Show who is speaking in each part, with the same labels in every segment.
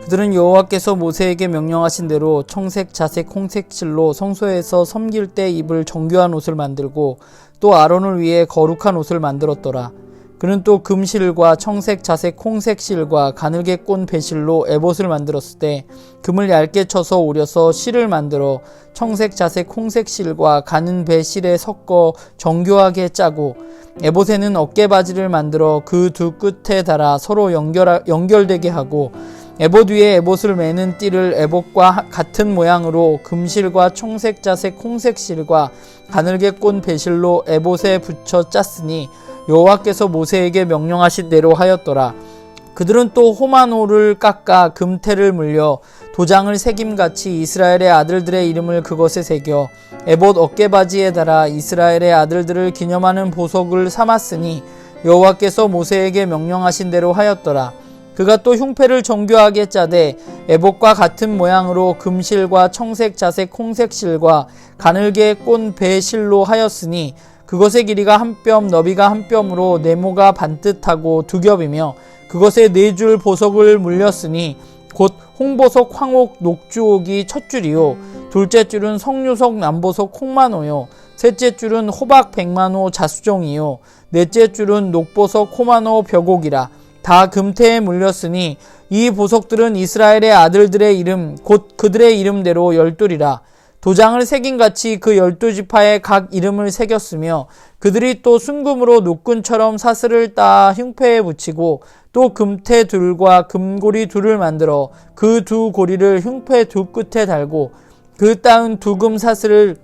Speaker 1: 그들은 여호와께서 모세에게 명령하신 대로 청색, 자색, 홍색 실로 성소에서 섬길 때 입을 정교한 옷을 만들고 또 아론을 위해 거룩한 옷을 만들었더라. 그는 또 금실과 청색, 자색, 홍색 실과 가늘게 꼰 배실로 에봇을 만들었을 때 금을 얇게 쳐서 오려서 실을 만들어 청색, 자색, 홍색 실과 가는 배 실에 섞어 정교하게 짜고 에봇에는 어깨바지를 만들어 그 두 끝에 달아 서로 연결되게 하고 에봇 위에 에봇을 매는 띠를 에봇과 같은 모양으로 금실과 청색, 자색, 홍색 실과 가늘게 꼰 배실로 에봇에 붙여 짰으니 여호와께서 모세에게 명령하신 대로 하였더라. 그들은 또 호마노를 깎아 금테를 물려 도장을 새김같이 이스라엘의 아들들의 이름을 그것에 새겨 에봇 어깨바지에 달아 이스라엘의 아들들을 기념하는 보석을 삼았으니 여호와께서 모세에게 명령하신 대로 하였더라. 그가 또 흉패를 정교하게 짜되 에봇과 같은 모양으로 금실과 청색, 자색, 홍색 실과 가늘게 꼰 배실로 하였으니 그것의 길이가 한 뼘, 너비가 한 뼘으로 네모가 반듯하고 두 겹이며 그것에 네 줄 보석을 물렸으니 곧 홍보석, 황옥, 녹주옥이 첫 줄이요 둘째 줄은 석류석, 남보석, 홍만호요 셋째 줄은 호박, 백만호, 자수종이요 넷째 줄은 녹보석, 호만호, 벽옥이라. 다 금태에 물렸으니 이 보석들은 이스라엘의 아들들의 이름 곧 그들의 이름대로 12이라. 도장을 새긴같이 그 12지파에 각 이름을 새겼으며 그들이 또 순금으로 노끈처럼 사슬을 따 흉패에 붙이고 또 금태 둘과 금고리 둘을 만들어 그 두 고리를 흉패 두 끝에 달고 그 따은 두금 사슬을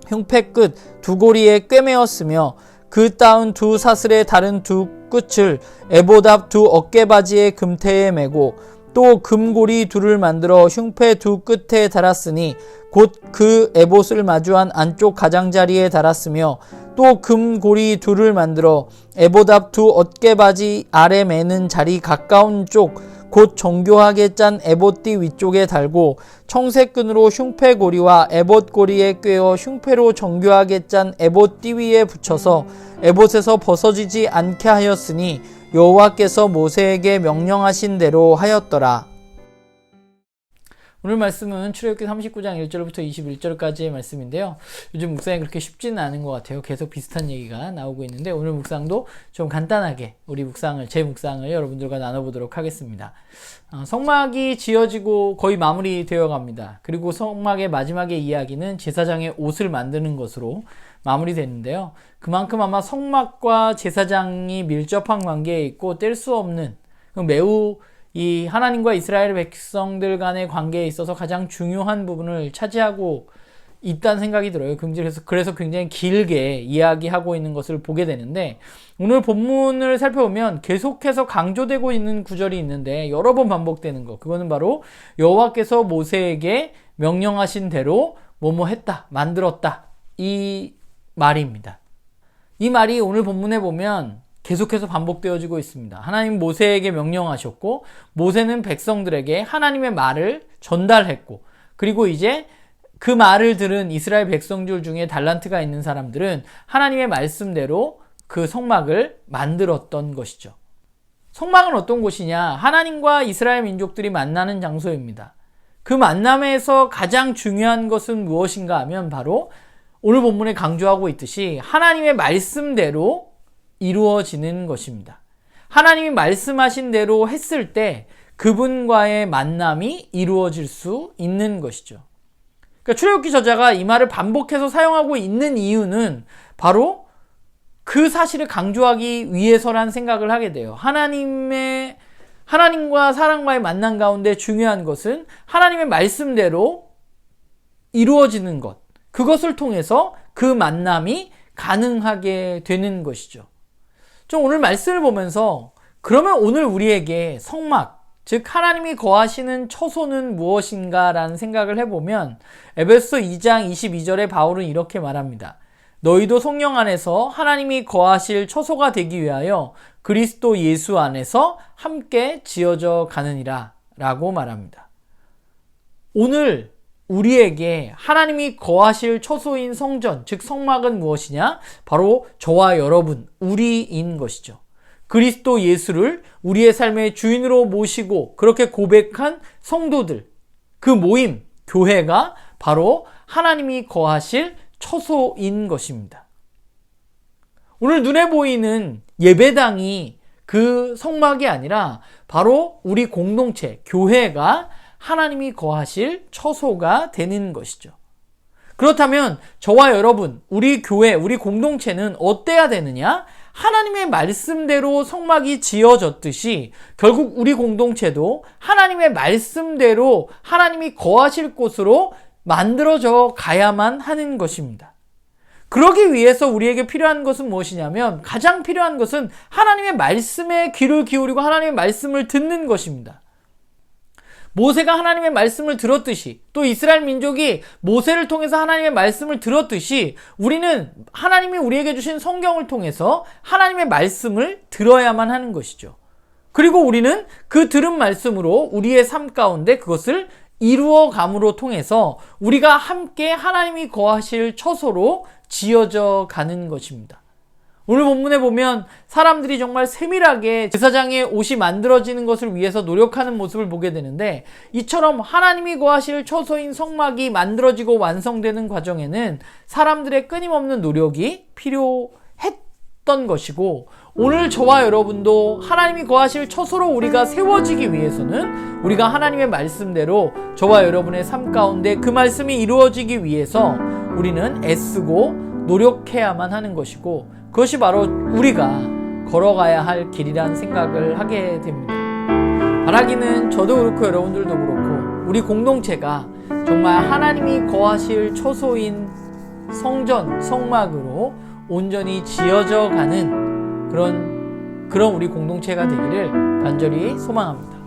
Speaker 1: 흉패 끝 두 고리에 꿰매었으며 그 따은 두 사슬의 다른 두 끝을 에봇 앞 두 어깨바지의 금태에 매고 또 금고리 둘을 만들어 흉패 두 끝에 달았으니 곧 그 에봇을 마주한 안쪽 가장자리에 달았으며 또 금고리 둘을 만들어 에봇 앞 두 어깨바지 아래 매는 자리 가까운 쪽 곧 정교하게 짠 에봇띠 위쪽에 달고 청색끈으로 흉패고리와 에봇고리에 꿰어 흉패로 정교하게 짠 에봇띠 위에 붙여서 에봇에서 벗어지지 않게 하였으니 여호와께서 모세에게 명령하신 대로 하였더라. 오늘 말씀은 출애굽기 39장 1절부터 21절까지의 말씀인데요. 요즘 묵상이 그렇게 쉽지는 않은 것 같아요. 계속 비슷한 얘기가 나오고 있는데 오늘 묵상도 좀 간단하게 제 묵상을 여러분들과 나눠보도록 하겠습니다. 성막이 지어지고 거의 마무리되어 갑니다. 그리고 성막의 마지막의 이야기는 제사장의 옷을 만드는 것으로 마무리됐는데요. 그만큼 아마 성막과 제사장이 밀접한 관계에 있고 뗄 수 없는 매우 이 하나님과 이스라엘 백성들 간의 관계에 있어서 가장 중요한 부분을 차지하고 있다는 생각이 들어요. 그래서 굉장히 길게 이야기하고 있는 것을 보게 되는데 오늘 본문을 살펴보면 계속해서 강조되고 있는 구절이 있는데 여러 번 반복되는 거, 그거는 바로 여호와께서 모세에게 명령하신 대로 뭐뭐 했다, 만들었다, 이 말입니다. 이 말이 오늘 본문에 보면 계속해서 반복되어지고 있습니다. 하나님 모세에게 명령하셨고 모세는 백성들에게 하나님의 말을 전달했고 그리고 이제 그 말을 들은 이스라엘 백성들 중에 달란트가 있는 사람들은 하나님의 말씀대로 그 성막을 만들었던 것이죠. 성막은 어떤 곳이냐? 하나님과 이스라엘 민족들이 만나는 장소입니다. 그 만남에서 가장 중요한 것은 무엇인가 하면 바로 오늘 본문에 강조하고 있듯이 하나님의 말씀대로 이루어지는 것입니다. 하나님이 말씀하신 대로 했을 때 그분과의 만남이 이루어질 수 있는 것이죠. 그러니까 출애굽기 저자가 이 말을 반복해서 사용하고 있는 이유는 바로 그 사실을 강조하기 위해서란 생각을 하게 돼요. 하나님과 사람과의 만남 가운데 중요한 것은 하나님의 말씀대로 이루어지는 것, 그것을 통해서 그 만남이 가능하게 되는 것이죠. 좀 오늘 말씀을 보면서 그러면 오늘 우리에게 성막, 즉 하나님이 거하시는 처소는 무엇인가 라는 생각을 해보면 에베소서 2장 22절에 바울은 이렇게 말합니다. 너희도 성령 안에서 하나님이 거하실 처소가 되기 위하여 그리스도 예수 안에서 함께 지어져 가느니라 라고 말합니다. 오늘 우리에게 하나님이 거하실 처소인 성전, 즉 성막은 무엇이냐? 바로 저와 여러분, 우리인 것이죠. 그리스도 예수를 우리의 삶의 주인으로 모시고 그렇게 고백한 성도들, 그 모임, 교회가 바로 하나님이 거하실 처소인 것입니다. 오늘 눈에 보이는 예배당이 그 성막이 아니라 바로 우리 공동체, 교회가 하나님이 거하실 처소가 되는 것이죠. 그렇다면 저와 여러분, 우리 교회, 우리 공동체는 어때야 되느냐? 하나님의 말씀대로 성막이 지어졌듯이 결국 우리 공동체도 하나님의 말씀대로 하나님이 거하실 곳으로 만들어져 가야만 하는 것입니다. 그러기 위해서 우리에게 필요한 것은 무엇이냐면 가장 필요한 것은 하나님의 말씀에 귀를 기울이고 하나님의 말씀을 듣는 것입니다. 모세가 하나님의 말씀을 들었듯이 또 이스라엘 민족이 모세를 통해서 하나님의 말씀을 들었듯이 우리는 하나님이 우리에게 주신 성경을 통해서 하나님의 말씀을 들어야만 하는 것이죠. 그리고 우리는 그 들은 말씀으로 우리의 삶 가운데 그것을 이루어감으로 통해서 우리가 함께 하나님이 거하실 처소로 지어져 가는 것입니다. 오늘 본문에 보면 사람들이 정말 세밀하게 제사장의 옷이 만들어지는 것을 위해서 노력하는 모습을 보게 되는데, 이처럼 하나님이 거하실 처소인 성막이 만들어지고 완성되는 과정에는 사람들의 끊임없는 노력이 필요했던 것이고, 오늘 저와 여러분도 하나님이 거하실 처소로 우리가 세워지기 위해서는 우리가 하나님의 말씀대로 저와 여러분의 삶 가운데 그 말씀이 이루어지기 위해서 우리는 애쓰고 노력해야만 하는 것이고, 그것이 바로 우리가 걸어가야 할 길이란 생각을 하게 됩니다. 바라기는 저도 그렇고 여러분들도 그렇고 우리 공동체가 정말 하나님이 거하실 처소인 성전, 성막으로 온전히 지어져 가는 그런 우리 공동체가 되기를 간절히 소망합니다.